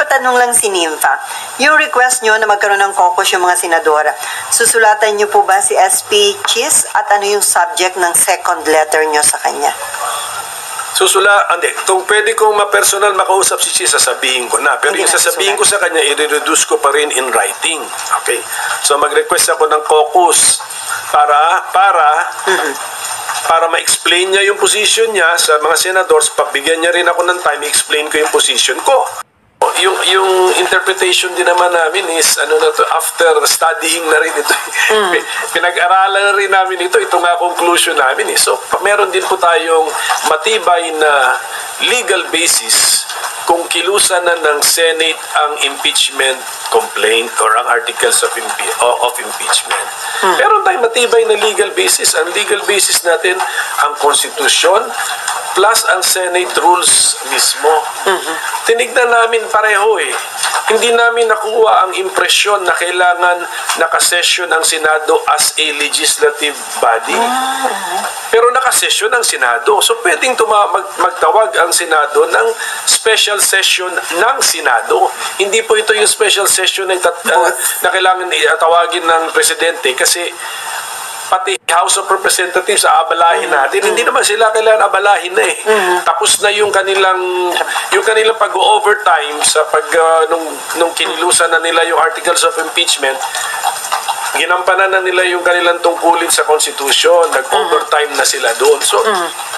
magpapatanong lang si Nympha. Yung request nyo na magkaroon ng caucus yung mga senadora, susulatan nyo po ba si SP Chis at ano yung subject ng second letter nyo sa kanya? Hindi. Kung pwede kong ma-personal makausap si Chis, sasabihin ko na. Pero yung sasabihin ko sa kanya, i-reduce ko pa rin in writing. Okay? So mag-request ako ng caucus para ma-explain niya yung position niya sa mga senators, pagbigyan niya rin ako ng time, i-explain ko yung position ko. Yung interpretation din naman namin is after studying na rin ito. Pinag-aralan na rin namin ito nga conclusion namin. So meron din po tayong matibay na legal basis kung kilusan na ng Senate ang impeachment complaint or ang articles of impeachment. Meron tayong matibay na legal basis. Ang legal basis natin ang Constitution plus ang Senate rules mismo. Tinignan namin pareho Hindi namin nakuha ang impresyon na kailangan nakasession ang Senado as a legislative body. Pero nakasession ang Senado. So pwedeng magtawag ang Senado ng special session ng Senado. Hindi po ito yung special session na kailangan tawagin ng Presidente kasi pati House of Representatives abalahin natin. Hindi naman sila kailangan abalahin na Tapos na yung kanilang pag-overtime sa nung kinilusan na nila yung articles of impeachment. Ginampanan na nila yung kanilang tungkulin sa Constitution. Nag-overtime na sila doon. So,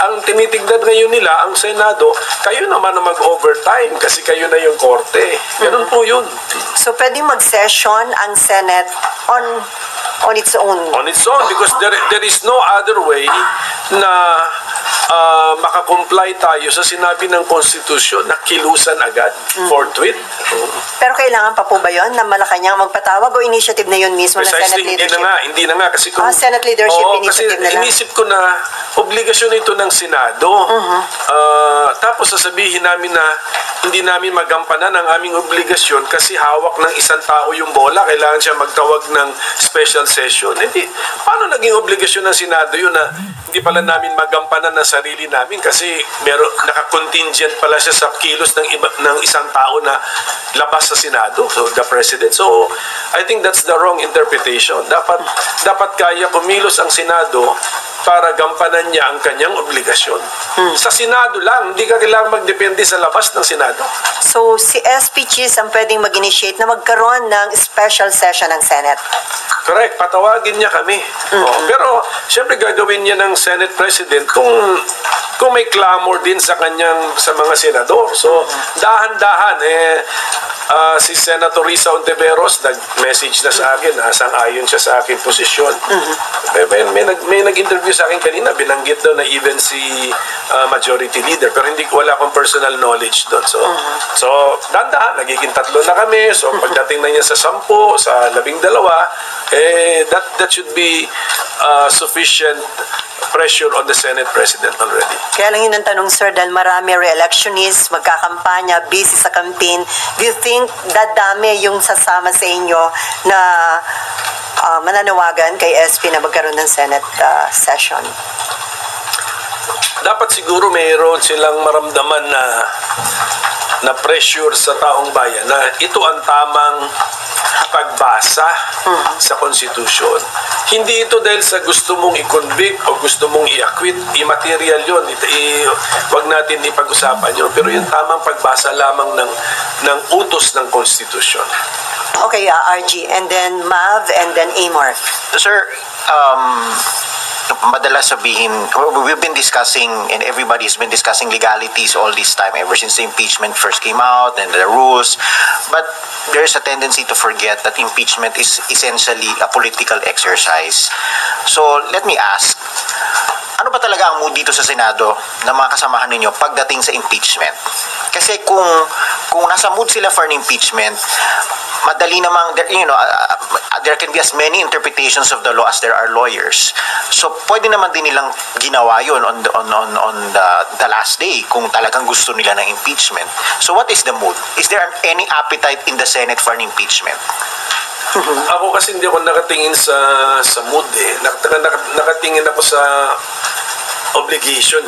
ang tinitignan ngayon nila, ang Senado, kayo naman na mag-overtime kasi kayo na yung korte. Ganun po yun. So, pwedeng mag-session ang Senate on its own? On its own, because there is no other way na makakomply tayo sa sinabi ng Constitution na kilusan agad, forthwith. Pero kailangan pa po ba yun na Malacanang magpatawag o initiative na yun mismo ng Senate leadership? Hindi na nga. Kasi kung, Senate leadership initiative kasi na lang. inisip ko na obligasyon ito ng Senado. Tapos sasabihin namin na hindi namin magampanan ang aming obligasyon kasi hawak ng isang tao yung bola. Kailangan siya magtawag ng special session. Hindi. Paano naging obligasyon ng Senado yun na hindi pala namin magampanan ng sarili namin kasi naka-contingent pala siya sa kilos ng isang tao na labas sa Senado, so the President. So, I think that's the wrong interpretation. Dapat kaya kumilos ang Senado para gampanan niya ang kanyang obligasyon. Sa Senado lang, hindi ka kailangang magdepende sa labas ng Senado. So, si SP Chis ang pwedeng mag-initiate na magkaroon ng special session ng Senate? Correct. Patawagin niya kami. Pero, syempre gagawin niya ng Senate President kung may clamor din sa mga senador. So, dahan-dahan, si Senator Risa Ontiveros nag-message na sa akin, sang-ayon siya sa aking posisyon. May nag-interview sa akin kanina, binanggit daw na even si Majority Leader, pero wala akong personal knowledge doon. So dahan-dahan, nagiging 3 na kami. So, pagdating na niya sa 10, sa 12, that should be sufficient pressure on the Senate President already. Kaya lang yun ang tanong, sir, dahil marami re-electionists, magkakampanya, busy sa campaign. Do you think dadami yung sasama sa inyo na mananawagan kay SP na magkaroon ng Senate session? Dapat siguro mayroon silang maramdaman na pressure sa taong bayan na ito ang tamang pagbasa sa Constitution. Hindi ito dahil sa gusto mong i-convict o gusto mong i-acquit, immaterial yun. Huwag natin ipag-usapan yun. Pero yung tamang pagbasa lamang ng utos ng Constitution. Okay, RG, and then Mav, and then Amor. Sir, madalas sabihin, we've been discussing and everybody's been discussing legalities all this time ever since the impeachment first came out and the rules, but there's a tendency to forget that impeachment is essentially a political exercise. So let me ask, ano ba talaga ang mood dito sa Senado na mga kasamahan ninyo pagdating sa impeachment? Kasi kung nasa mood sila for an impeachment, madali namang, there can be as many interpretations of the law as there are lawyers. So, pwede naman din nilang ginawa yun on the last day kung talagang gusto nila ng impeachment. So, what is the mood? Is there any appetite in the Senate for an impeachment? Ako kasi hindi ako nakatingin sa mood . Nakatingin ako sa obligation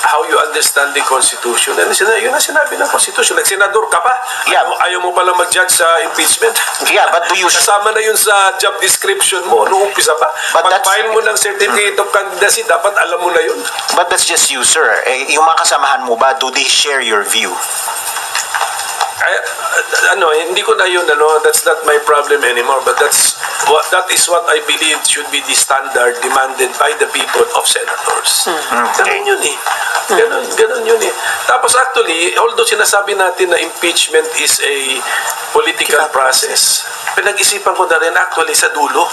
how you understand the Constitution. And yun ang sinabi ng Constitution. Nagsenador ka pa. Yeah. Ayaw mo palang mag-judge sa impeachment. Yeah, but do you... Kasama na yun sa job description mo. Noong umpisa pa. But Pag-file mo ng certificate of candidacy, dapat alam mo na yun. But that's just you, sir. Yung mga kasamahan mo ba, do they share your view? Hindi ko na yun, that's not my problem anymore, but that is what I believe should be the standard demanded by the people of senators. Ganun yun Ganun yun Tapos actually, although sinasabi natin na impeachment is a political process, pinag-isipan ko na rin actually sa dulo.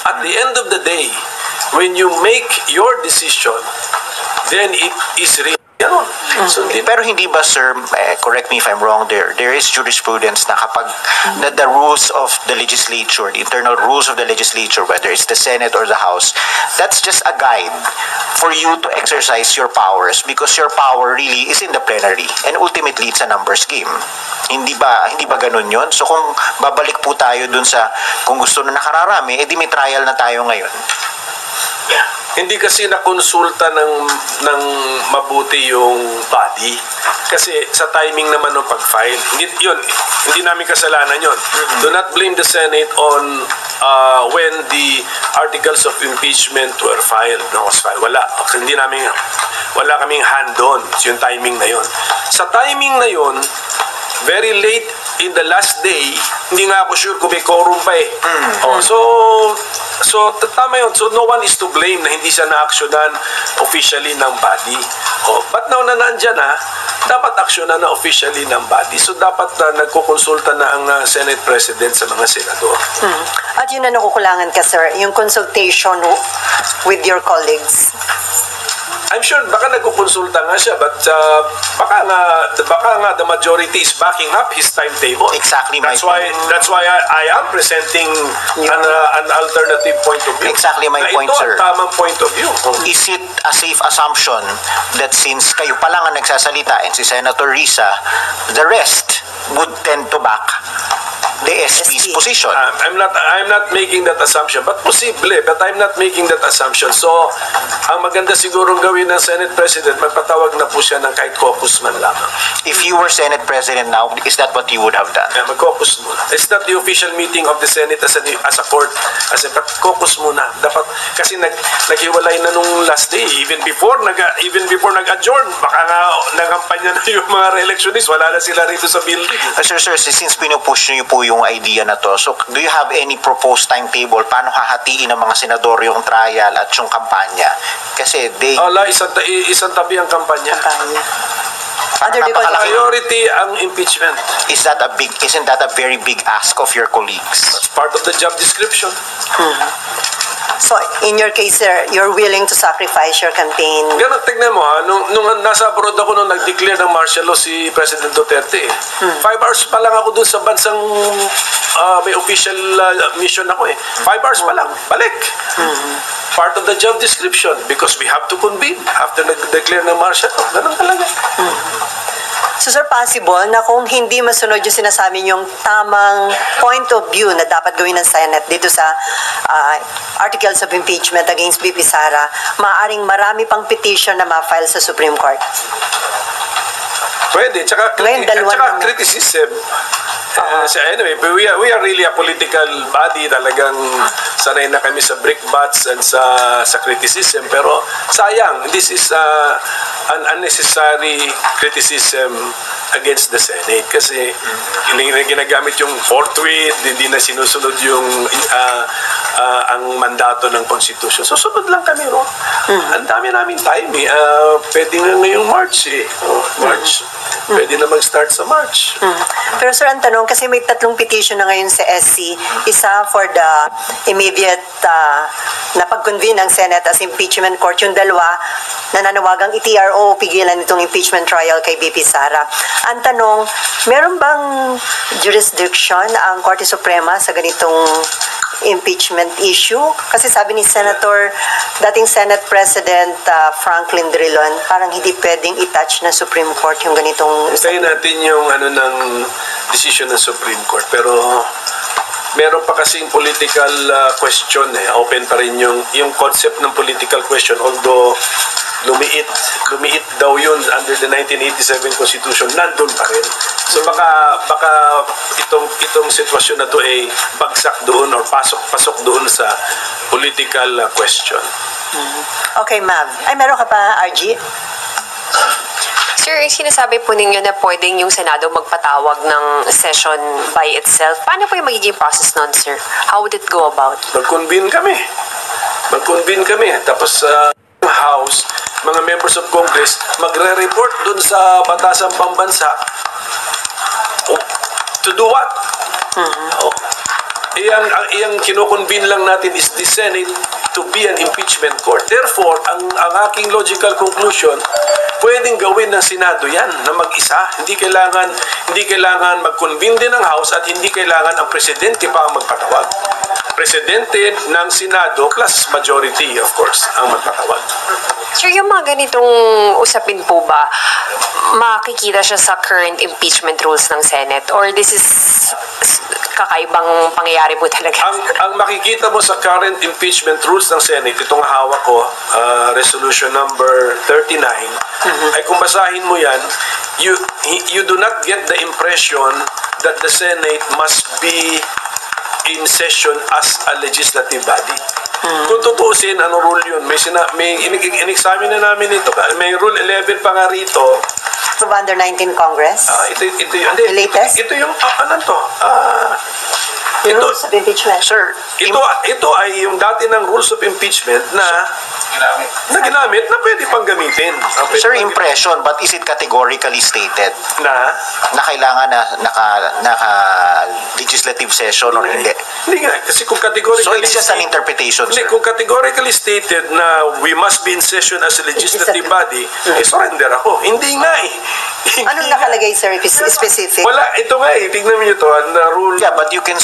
At the end of the day, when you make your decision, then it is real. So, Pero hindi ba, sir, correct me if I'm wrong, there is jurisprudence na kapag the rules of the legislature, the internal rules of the legislature, whether it's the Senate or the House, that's just a guide for you to exercise your powers because your power really is in the plenary and ultimately it's a numbers game. Hindi ba ganun yun? So kung babalik po tayo dun sa kung gusto na nakararami, edi may trial na tayo ngayon. Hindi kasi nakonsulta ng mabuti yung body. Kasi sa timing naman ng pag-file. Hindi namin kasalanan yun. Do not blame the Senate on when the articles of impeachment were filed. Wala kaming hand doon. Yung timing na yun. Sa timing na yun, very late in the last day, hindi nga ako sure kung may quorum pa So, tama yun. So, no one is to blame na hindi siya na-actionan officially ng body. But now na nandyan dapat actionan na officially ng body. So, dapat nagkukonsulta na ang Senate President sa mga senador. At yun na nakukulangan ka, sir, yung consultation with your colleagues. I'm sure baka nagkukonsulta nga siya, but baka nga the majority is backing up his timetable. Exactly. That's why I am presenting an alternative point of view. Exactly my point, ito sir. Ito ang tamang point of view. Is it a safe assumption that since kayo pa lang ang nagsasalita and si Senator Risa, the rest would tend to back the SP's position? I'm not making that assumption, but posible, but I'm not making that assumption. So, ang maganda sigurong gawin ng Senate President, magpatawag na po siya ng kahit caucus man lamang. If you were Senate President now, is that what you would have done? Mag-caucus muna. It's not the official meeting of the Senate as a court. But caucus muna. Dapat, kasi naghiwalay na nung last day. Even before nag-adjourn, baka nga nagampanya na yung mga re-electionists. Wala na sila rito sa building. Sir, since pinupush niyo po yung idea na to, so do you have any proposed timetable? Paano hahatiin ng mga senador yung trial at yung kampanya? Kasi isang tabi ang kampanya. Under the Priority ang impeachment. Isn't that a very big ask of your colleagues? It's part of the job description. So, in your case, sir, you're willing to sacrifice your campaign? Ganun, tignan mo nung nasa abroad ako nung nag-declare ng martial law si President Duterte. 5 hours pa lang ako dun sa bansang may official mission ako 5 hours pa lang, balik. Part of the job description because we have to convene after nag-declare ng martial law. Ganun talaga. So, sir, possible na kung hindi masunod yung sinasabi yung tamang point of view na dapat gawin ng Senate dito sa articles of impeachment against VP Sara, maaaring marami pang petition na ma-file sa Supreme Court? Pwede. Tsaka criticism. Anyway, we are really a political body. Talagang sanay na kami sa brickbats and sa criticism. Pero sayang, this is an unnecessary criticism against the Senate. Kasi ginagamit yung forthwith, hindi na sinusunod yung ang mandato ng Constitution. Susunod lang kami, Ang dami namin time, pwede nga ngayong March, March. Pwede na mag-start sa March. Pero sir, ang tanong, kasi may 3 petition na ngayon sa SC. Isa for the immediate na pag-convene ng Senate as impeachment court. Yung dalawa, nananawagang i-TRO pigilan itong impeachment trial kay VP Sara. Ang tanong, meron bang jurisdiction ang Korte Suprema sa ganitong impeachment issue? Kasi sabi ni dating Senate President Franklin Drilon, parang hindi pwedeng i-touch na Supreme Court yung ganitong... Tayo natin yung ng decision ng Supreme Court. Pero meron pa kasing political question. Open pa rin yung concept ng political question. Although lumiit daw yun under the 1987 Constitution, nandun pa rin. So baka itong sitwasyon na to ay bagsak doon or pasok doon sa political question. Okay, ma'am. Ay, meron ka pa, RG? Sir, sinasabi po ninyo na pwedeng yung Senado magpatawag ng session by itself. Paano po yung magiging process nun, sir? How would it go about? Mag-convene kami. Tapos House, mga members of Congress, magre-report dun sa Batasang Pambansa. To do what? Iyang kinoconvene lang natin is the Senate to be an impeachment court. Therefore, ang aking logical conclusion, pwedeng gawin ng Senado yan na mag-isa. Hindi kailangan mag-convene din ng House at hindi kailangan ang presidente pa ang magpatawag. Presidente ng Senado plus majority, of course, ang magpatawag. Sir, yung mga ganitong usapin po ba, makikita siya sa current impeachment rules ng Senate? Or this is kakaibang pangyayari po talaga? Ang makikita mo sa current impeachment rules ng Senate, itong hawak ko, resolution number 39, ay kung basahin mo yan, you do not get the impression that the Senate must be in session as a legislative body. Kung tutuusin, ano rule yun? May in-examine na namin ito. May rule 11 pa nga rito. Of under 19 Congress? Ito yun. The latest? Ito yung, ano to? Rules of impeachment. Sir, Ito ay yung dati ng rules of impeachment na ginamit na pwede pang gamitin. sir, impression, but is it categorically stated Na? na kailangan naka legislative session or hindi? Hindi nga. Kasi kung categorically... So it's just an interpretation, Hindi, sir. kung categorically stated na we must be in session as a legislative body, surrender ako. Hindi nga eh. Anong nakalagay, sir, specific? Wala, ito nga eh. Tignan mo ito, na rule. Yeah, but you can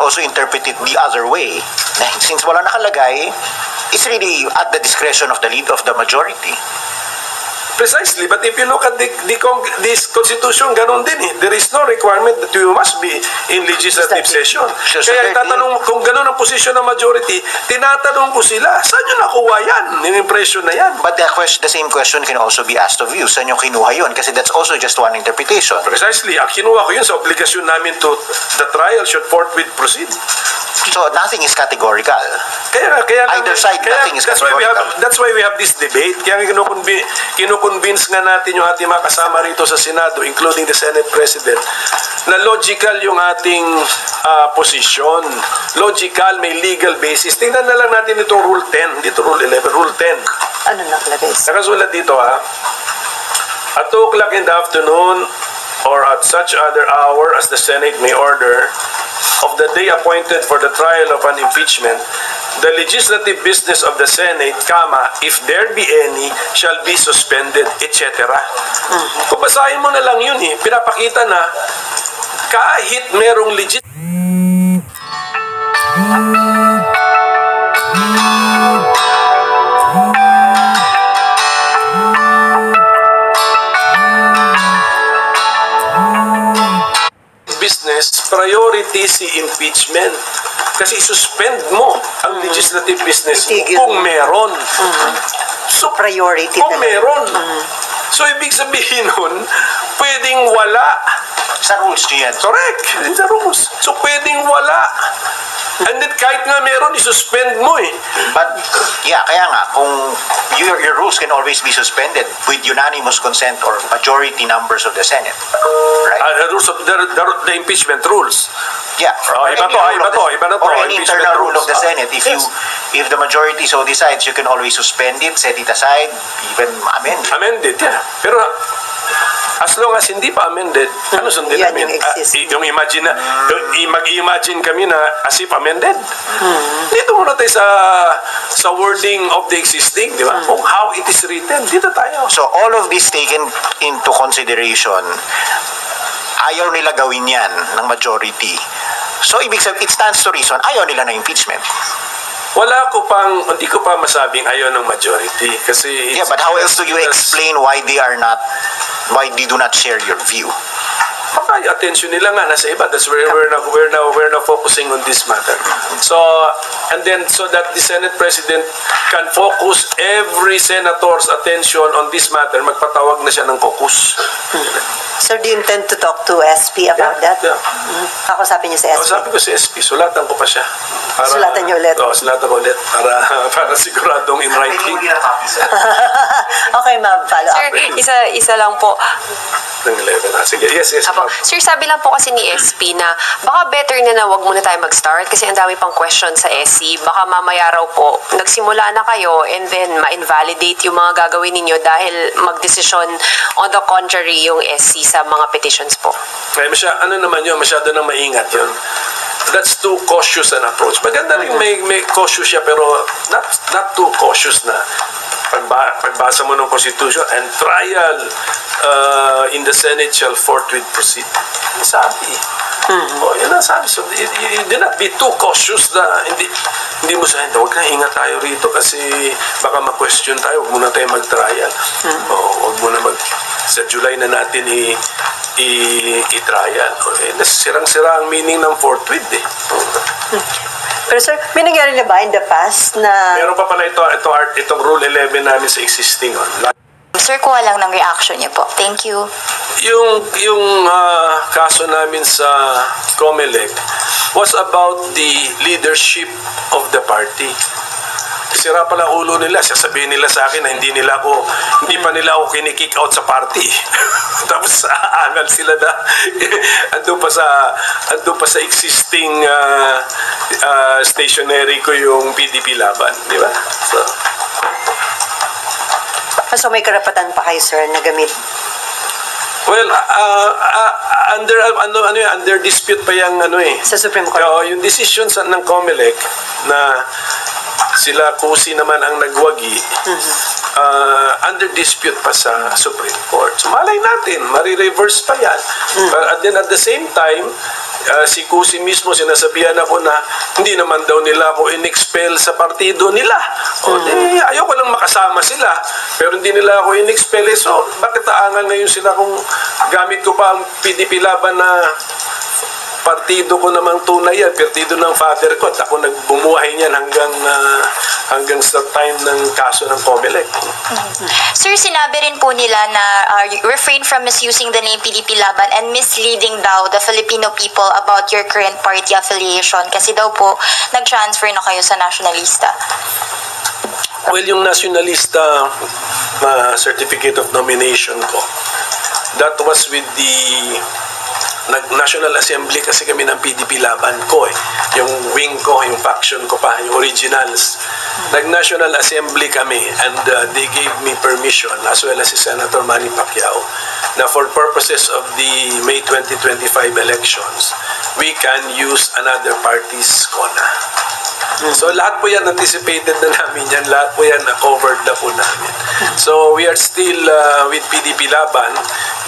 also interpret it the other way. Na since wala nakalagay, it's really at the discretion of the lead of the majority. Precisely, but if you look at this constitution, ganun din eh. There is no requirement that you must be in legislative session. Sure, Kaya sir. tatanong, kung ganun ang posisyon ng majority, tinatanong ko sila, saan nyo nakuha yan? Yung impression na yan. But the same question can also be asked of you. Saan yung kinuha yun? Kasi that's also just one interpretation. Precisely, ang kinuha ko yun sa obligasyon namin to the trial should forthwith proceed. So nothing is categorical. Either side, nothing is categorical. That's why we have this debate. Kaya kinukonvince nga natin yung ating mga kasama rito sa Senado, including the Senate President, na logical yung ating position. Logical, may legal basis. Tingnan na lang natin itong Rule 10, dito Rule 11, Rule 10. Ano nakalagay, sir? Nakasulat dito at 2 o'clock in the afternoon or at such other hour as the Senate may order of the day appointed for the trial of an impeachment, the legislative business of the Senate, if there be any, shall be suspended, etc. Kung basahin mo na lang yun pinapakita na kahit merong legit business, priority si impeachment. Kasi suspend mo ang legislative business mo Itigil kung mo. meron. So, Priority kung talaga. meron. So, ibig sabihin nun, pwedeng wala. Sa rules nyo yan. Correct. In the rules. So, pwedeng wala. And then, kahit nga meron, isuspend mo But, yeah, kaya nga, kung your rules can always be suspended with unanimous consent or majority numbers of the Senate. Right? The rules of the impeachment rules. Yeah. Oh, Or iba any to, rule iba of the- to, iba na to. Or any Impeachment internal rule rules. of the Senate. If the majority so decides, you can always suspend it, set it aside, even amend it. Amended, yeah. Pero, as long as hindi pa amended, ano sundin Yan namin? yung exist. Yung imagine na, mag-imagine kami na as if amended. Dito muna tayo sa wording of the existing, di ba? Kung how it is written, dito tayo. So all of this taken into consideration, ayaw nila gawin yan ng majority. So ibig sabihin, it stands to reason, ayaw nila ng impeachment. Hindi ko pa masabing ayaw ng majority. Kasi Yeah, but how else do you explain why they do not share your view? baka yung attention nila nga nasa iba. That's where we're now focusing on this matter. So, and then so that the Senate President can focus every senator's attention on this matter, magpatawag na siya ng caucus. Sir, do you intend to talk to SP about that? Yeah. Kakusapin niyo si SP? Sabi ko si SP, sulatan ko pa siya. Sulatan niyo ulit? Oo, sulatan ko ulit para siguradong in writing. Okay, ma'am. Follow Sir, up. isa lang po. Ng 11. Sige, yes. Apo. Sir, sabi lang po kasi ni SP na baka better na wag muna tayo mag-start kasi ang dami pang question sa SC. Baka mamaya raw po, nagsimula na kayo and then ma-invalidate yung mga gagawin ninyo dahil mag-desisyon on the contrary yung SC sa mga petitions po. Kaya masyado nang maingat yun. That's too cautious an approach. Maganda rin may cautious siya pero not too cautious na pagbasa mo ng Constitution and trial in the Senate shall forthwith proceed. Sabi. Yan ang sabi. So, you do not be too cautious na hindi mo sabihin, huwag na ingat tayo rito kasi baka ma-question tayo, huwag muna tayo mag-trial. Huwag muna sa July na natin i-trial. Sirang-sira ang meaning ng forthwith eh. Pero sir, may nangyari na ba in the past na... Meron pa pala itong Rule 11 namin sa existing. Sir, kuha lang ng reaction niyo po. Thank you. Yung kaso namin sa COMELEC was about the leadership of the party. Sira pala ulo nila, sasabihin nila sa akin na hindi pa nila ako kinikick out sa party. Tapos aangal sila na ando pa sa existing stationery ko yung PDP laban, di ba? So may karapatan pa kayo, sir, na gamit? Well, under dispute pa yung Sa Supreme Court? Yung decisions ng COMELEC na sila Kusi naman ang nagwagi, under dispute pa sa Supreme Court. So malay natin, marireverse pa yan. But then at the same time, si Kusi mismo sinasabihan ako na hindi naman daw nila ako in-expel sa partido nila. Ayoko lang makasama sila, pero hindi nila ako in-expel. So bakit aangal ngayon sila kung gamit ko pa ang PDP laban na partido ko namang tunay yan, partido ng father ko, at ako nagbumuhay niyan hanggang sa time ng kaso ng COMELEC. Sir, sinabi rin po nila na refrain from misusing the name PDP Laban and misleading daw the Filipino people about your current party affiliation kasi daw po nag-transfer na kayo sa Nationalista. Well, yung Nationalista certificate of nomination ko, that was with the National Assembly kasi kami ng PDP laban ko eh. Yung wing ko, yung faction ko pa, yung originals. Nag-National Assembly kami and they gave me permission as well as si Senator Manny Pacquiao na for purposes of the May 2025 elections, we can use another party's CONA. So lahat po yan anticipated na namin yan, lahat po yan na-covered na po namin. So we are still with PDP Laban.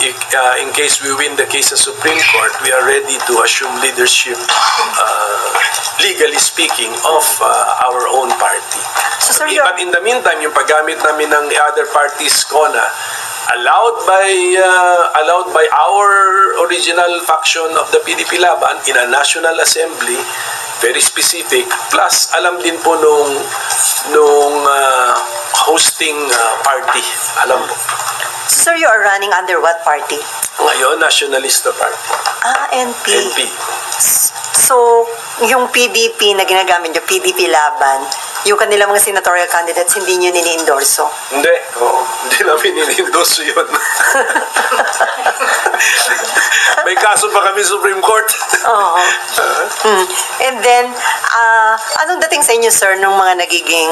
In case we win the case sa Supreme Court, we are ready to assume leadership, legally speaking, of our own party. So, sir, But in the meantime, yung paggamit namin ng other parties' CONA, allowed by our original faction of the PDP Laban in a National Assembly, very specific, plus alam din po nung hosting party, alam po. So, sir, you are running under what party? Ngayon, Nationalista Party. NP. NP. So, yung PDP na ginagamit yung PDP laban, yung kanilang mga senatorial candidates, hindi nyo nini-endorso? Hindi. Hindi namin ini-endorso yun. May kaso pa kami Supreme Court. Oo. And then, anong dating sa inyo, sir, nung mga nagiging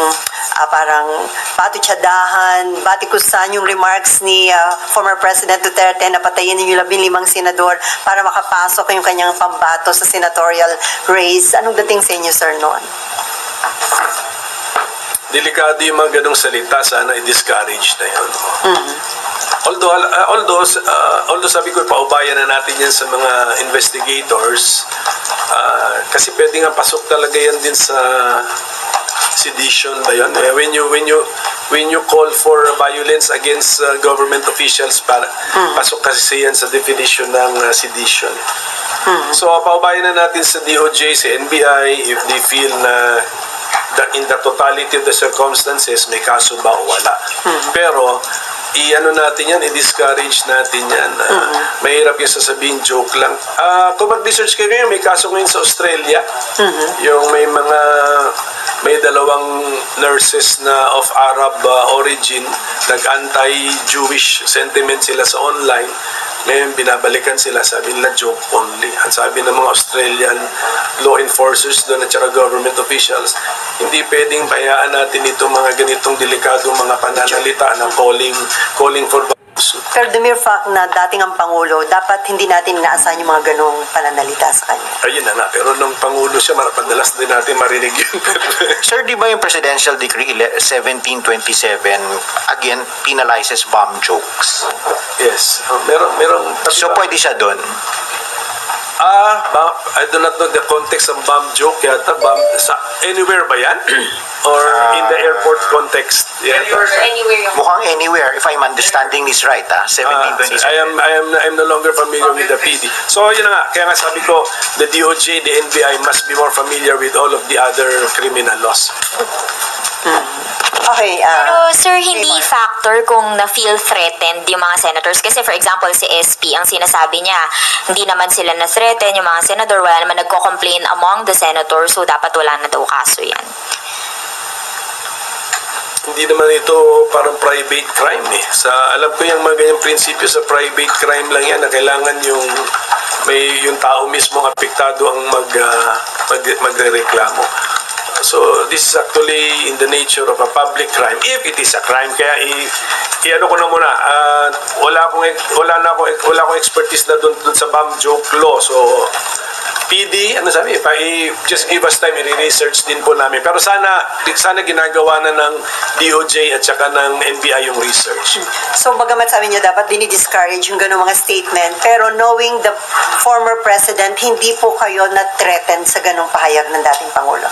parang patutsadahan, batikusan yung remarks ni former President Duterte na patayin yung 15 senador para makapasok yung kanyang pambato sa senatorial race. Anong dating sa inyo, sir, noon? Delikado yung mga ganong salita, sana i-discourage na yun. Although sabi ko, paubayan na natin yan sa mga investigators, kasi pwede nga pasok talaga yan din sa sedition ba yun? when you call for violence against government officials, pasok kasi yan sa definition ng sedition. So, paubayan na natin sa DOJ, sa NBI, if they feel na in the totality of the circumstances, may kaso ba o wala. Pero, i-ano natin yan, i-discourage natin yan. Mahirap yung sasabihin, joke lang. Kung mag-research kayo ngayon, may kaso ngayon sa Australia. Yung may dalawang nurses na of Arab origin, nag-anti-Jewish sentiment sila sa online. Ngayon, binabalikan sila, sabi nila, joke only. Ang sabi ng mga Australian law enforcers doon at saka government officials, hindi pwedeng bayaan natin itong mga ganitong delikadong mga pananalita na calling for lawsuit. Pero the mere fact na dating ang Pangulo, dapat hindi natin inaasahan yung mga ganong pananalita sa kanya. Ayun na nga, pero nung Pangulo siya, madalas din natin marinig yun. Sir, di ba yung Presidential Decree 1727 again penalizes bomb jokes? Yes. Merong So pwede siya doon? I do not know the context of bomb joke yata. Anywhere ba yan? Or in the airport context yata? Anywhere yung... Mukhang anywhere, if I'm understanding this right, 1727. I'm no longer familiar with the PD. So yun na nga, kaya nga sabi ko, the DOJ, the NBI must be more familiar with all of the other criminal laws. Okay. Pero sir, hindi factor kung na-feel threatened yung mga senators. Kasi for example, si SP, ang sinasabi niya, hindi naman sila na-threaten, yung mga senador, wala naman nagko-complain among the senators, so dapat wala na daw kaso yan. Hindi naman ito parang private crime eh. Alam ko yung mga ganyang prinsipyo sa private crime lang yan na kailangan yung tao mismo apektado ang magrereklamo. So this is actually in the nature of a public crime if it is a crime. Kaya i-ano ko na muna, wala akong expertise na doon sa bomb joke law. So PD, ano sabi, just give us time, i-research din po namin. Pero sana ginagawa na ng DOJ at saka ng NBI yung research. So, bagamat sabi niyo, dapat dinidiscourage yung gano'ng mga statement, pero knowing the former president, hindi po kayo na-threatened sa gano'ng pahayag ng dating Pangulo?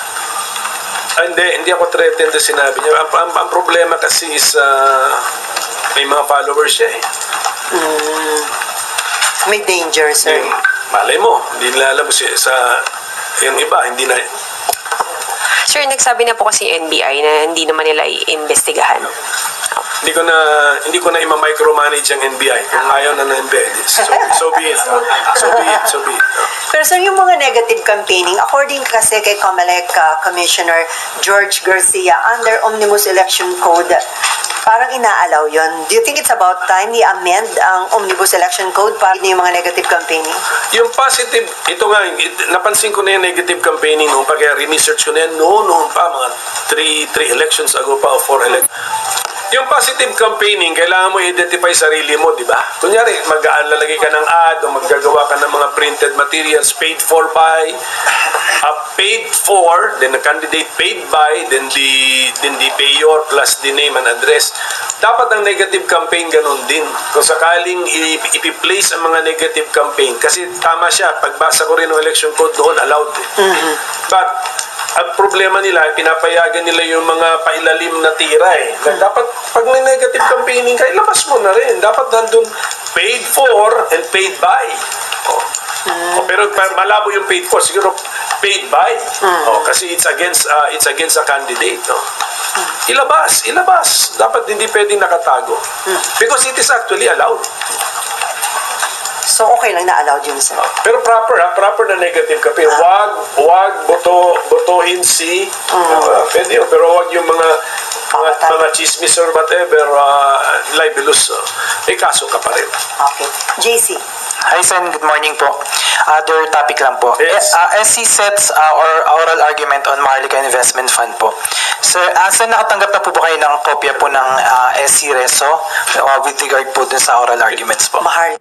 Hindi ako threatened na sinabi niya. Ang problema kasi is may mga followers siya eh. May danger, sir. Malay mo, hindi nila alam sa yung iba, hindi na. Sir, nagsabi na po kasi NBI na hindi naman nila iimbestigahan. Hindi ko na ima-micromanage ang NBI. Kung ayaw na ng NBI, so be it. So be it. Pero sir, yung mga negative campaigning, according kasi kay COMELEC Commissioner George Garcia, under Omnibus Election Code, parang inaalaw yon. Do you think it's about time i-amend ang Omnibus Election Code para yung mga negative campaigning? Yung positive, ito nga, napansin ko na yung negative campaigning noon, kaya re-research ko na yan noon pa, mga 3 elections ago pa o 4 elections. Yung positive campaigning, kailangan mo identify sarili mo, di ba? Kunyari, mag-aalalagay ka ng ad o maggagawa ka ng mga printed materials paid for by, paid for, then the candidate paid by, then the payor plus the name and address. Dapat ang negative campaign ganun din. Kung sakaling ipi-place ang mga negative campaign, kasi tama siya, pagbasa ko rin ng election code doon, allowed eh. But, ang problema nila, pinapayagan nila yung mga pailalim na tira eh. Dapat, pag may negative campaigning ka, ilabas mo na rin. Dapat nandun paid for and paid by. Pero malabo yung paid for, siguro paid by. Kasi it's against a candidate. Ilabas. Dapat hindi pwedeng nakatago. Because it is actually allowed. So, okay lang na allowed yun, sir. Pero proper na negative campaign. Wag botohin si pwede yun. Pero wag yung mga chismis or whatever, libelous. May kaso ka pa rin. Okay. JC. Hi, Sen. Good morning po. Other topic lang po. Yes. SC sets or oral argument on Maharlika Investment Fund po. Sir, saan nakatanggap na po ba kayo ng kopya po ng SC Reso with regard po dun sa oral arguments po? Mahal.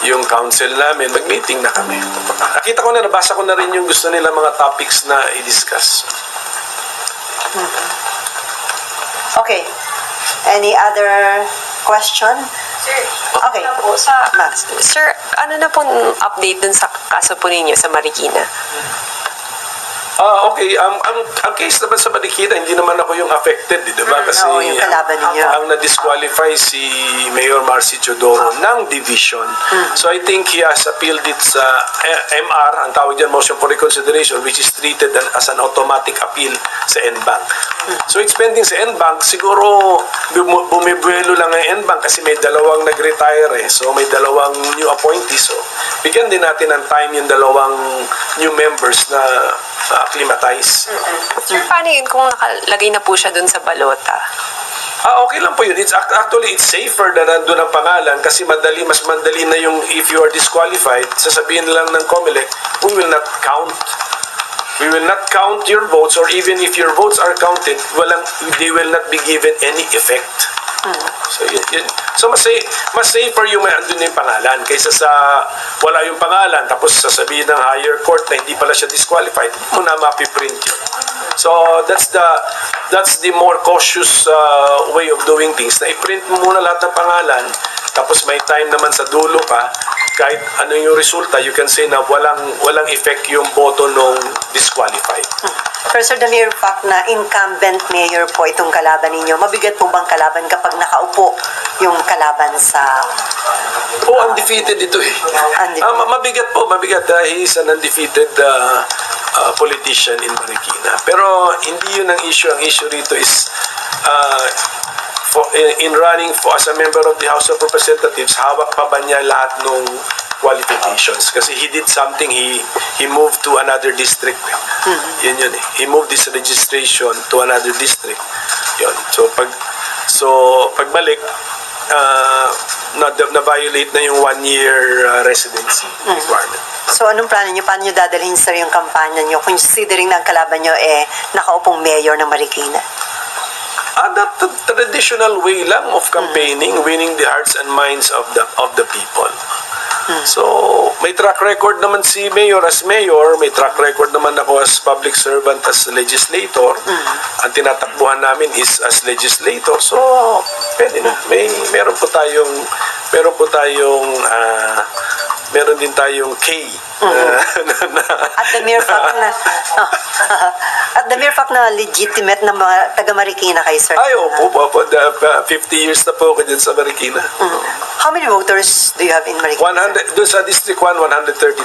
Yung council namin, nag-meeting na kami. Nakita ko na, nabasa ko na rin yung gusto nila mga topics na i-discuss. Okay. Any other question? Sir, Okay. po, Max. Sir, ano na pong update dun sa kaso po ninyo sa Marikina? Okay. Ang case naman sa Marikina, hindi naman ako yung affected, di ba? Kasi Oo, yung kalaban ninyo. ang na-disqualify si Mayor Marcy Teodoro ng division. So I think he has appealed it sa MR, ang tawag dyan, motion for reconsideration, which is treated as an automatic appeal sa NBank. So it's pending sa NBank. Siguro bumibuelo lang ang NBank kasi may dalawang nag-retire So may dalawang new appointees. So bigyan din natin ng time yung dalawang new members na acclimatize. Sir, paano yun kung nakalagay na po siya dun sa balota? Okay lang po yun. Actually, it's safer na nandun ang pangalan kasi mas madali na yung if you are disqualified, sasabihin lang ng COMELEC, we will not count. We will not count your votes, or even if your votes are counted, they will not be given any effect. So, yun. So mas safer yung may andun yung pangalan kaysa sa wala yung pangalan tapos sasabihin ng higher court na hindi pala siya disqualified, mo na mapiprint yun. So that's the more cautious way of doing things, na i-print mo muna lahat ng pangalan tapos may time naman sa dulo pa, kahit ano yung resulta, you can say na walang effect yung boto nung disqualified. Pero sir, the mere fact na incumbent mayor po itong kalaban ninyo, mabigat po bang kalaban kapag nakaupo yung kalaban sa... Undefeated ito eh. Undefeated. Mabigat. He is an undefeated politician in Marikina. Pero hindi yun ang issue. Ang issue rito is in running as a member of the House of Representatives, hawak pa ba niya lahat ng qualifications? Kasi he did something, he moved to another district. Yun eh. He moved this registration to another district. Yun. So pagbalik, na-violate na yung 1-year residency requirement. So anong plano nyo? Paano nyo dadalhin sir yung kampanya nyo considering na ang kalaban nyo nakaupong mayor ng Marikina? The traditional way lang of campaigning, winning the hearts and minds of the people. So, may track record naman si Mayor as Mayor, may track record naman ako as public servant, as legislator. Ang tinatakbuhan namin is as legislator. So, pwede na. Meron din tayong K. At the mere fact na legitimate na mga taga-Marikina kayo, sir. Ay, opo. 50 years na po ako dyan sa Marikina. How many voters do you have in Marikina? Doon sa District 1, 130,000.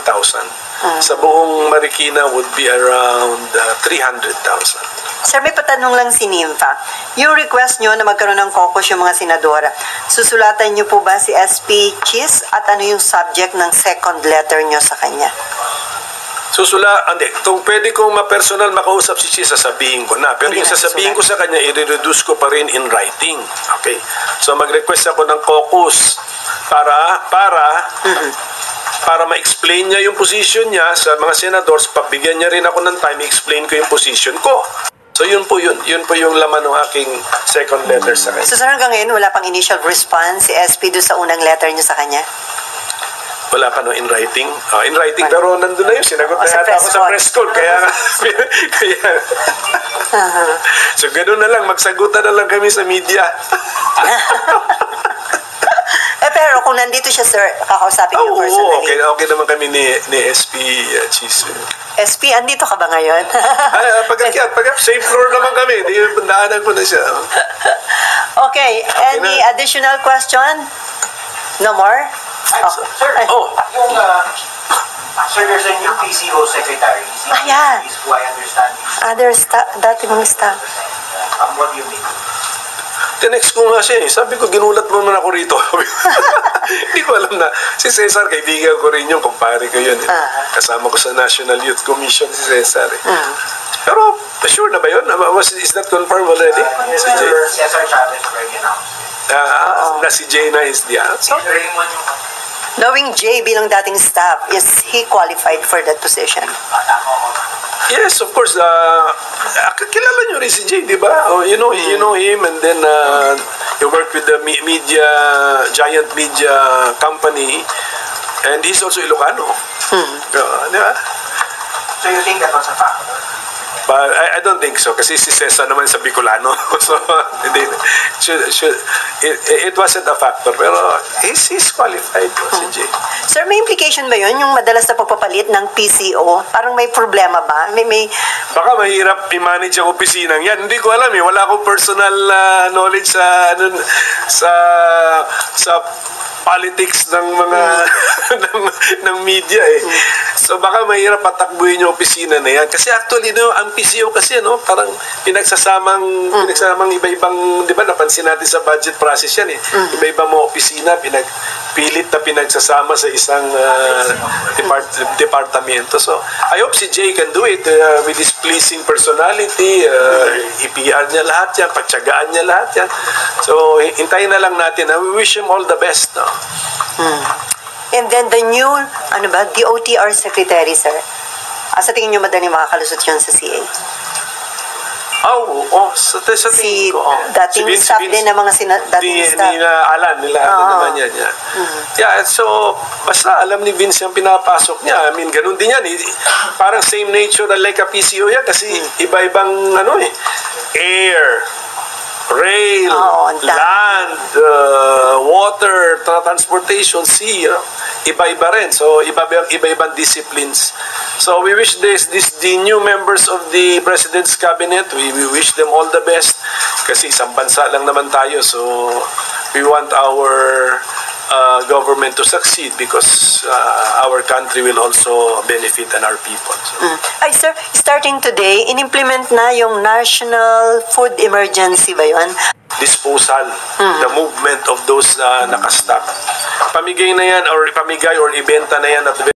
Sa buong Marikina would be around 300,000. Sir, may patanong lang si Nympha. Yung request nyo na magkaroon ng caucus yung mga senadora, susulatan nyo po ba si SP Chis at ano yung subject ng second letter nyo sa kanya? Kung pwede kong ma-personal makausap si Chis, sasabihin ko na. Pero Hindi yung na sasabihin ko sa kanya, i-reduce ko pa rin in writing. Okay? So mag-request ako ng caucus para ma-explain niya yung position niya sa mga senators, pagbigyan niya rin ako ng time, i-explain ko yung position ko. So yun po yung laman ng aking second letter sa kanya. So sir, hanggang ngayon, wala pang initial response si SP doon sa unang letter nyo sa kanya? Wala pa no in writing. In writing, pero nandun na yun. Sinagot na sa yata ako press sa press call. Kaya so ganoon na lang, magsagutan na lang kami sa media. Pero kung nandito siya, sir, kakausapin niyo personally. Okay naman kami ni SP Chis. SP, andito ka ba ngayon? Pag-akyat, same floor naman kami. Daanan ko na siya. Okay, any additional question? No more? Sir, sir, there's a new PCO secretary. Yeah. Is who I understand is Dati mong staff. what do you mean? Tinext ko nga siya eh. Sabi ko, ginulat mo naman ako rito. Hindi ko alam na. Si Cesar, kaibigan ko rin yun. Kumpare ko yun. Kasama ko sa National Youth Commission si Cesar eh. Pero, sure na ba yun? Is that confirmed already? Si Jay? Cesar Chavez already announced. Na si Jay na is the answer. Knowing Jay bilang dating staff, is he qualified for that position? Yes, of course. Kilala nyo rin si Jay, di ba? You know him, and then he worked with the giant media company, and he's also Ilocano. Di ba? So you think that was a factor? But I don't think so kasi si Cesar naman sa Bicolano. So hindi it wasn't a factor pero he's qualified si Jay. Sir, may implication ba yun? Yung madalas na pagpapalit ng PCO? Parang may problema ba? May Baka mahirap i-manage ang opisinang yan. Hindi ko alam eh. Wala akong personal knowledge sa politics ng mga ng media eh. So baka mahirap patakbuhin yung opisina na yan. Kasi actually ang PCO kasi parang pinagsasamang iba-ibang, di ba napansin natin sa budget process yan eh. Iba-ibang mga opisina pilit na pinagsasama sa isang departamento. So I hope si Jay can do it with his pleasing personality. I-PR niya lahat yan, patsagaan niya lahat yan. So hintayin na lang natin. We wish him all the best. No? And then the new, DOTR Secretary, sir. Sa tingin nyo madali makakalusot yun sa CA? Sa Si tingin ko. dating staff din ng mga dating staff. Alan nila naman yan. Yeah, so basta alam ni Vince yung pinapasok niya. I mean, ganun din yan. Parang same nature like a PCO yan kasi iba-ibang air, rail, land, water, transportation, sea, iba-iba rin. So, iba-ibang disciplines. So, we wish the new members of the President's Cabinet, we wish them all the best. Kasi isang bansa lang naman tayo. So, we want our government to succeed because our country will also benefit and our people. So. Ay, sir, starting today, in-implement na yung National Food Emergency ba yun? Disposal, the movement of those nakastock. Pamigay na yan or ipamigay or ibenta na yan at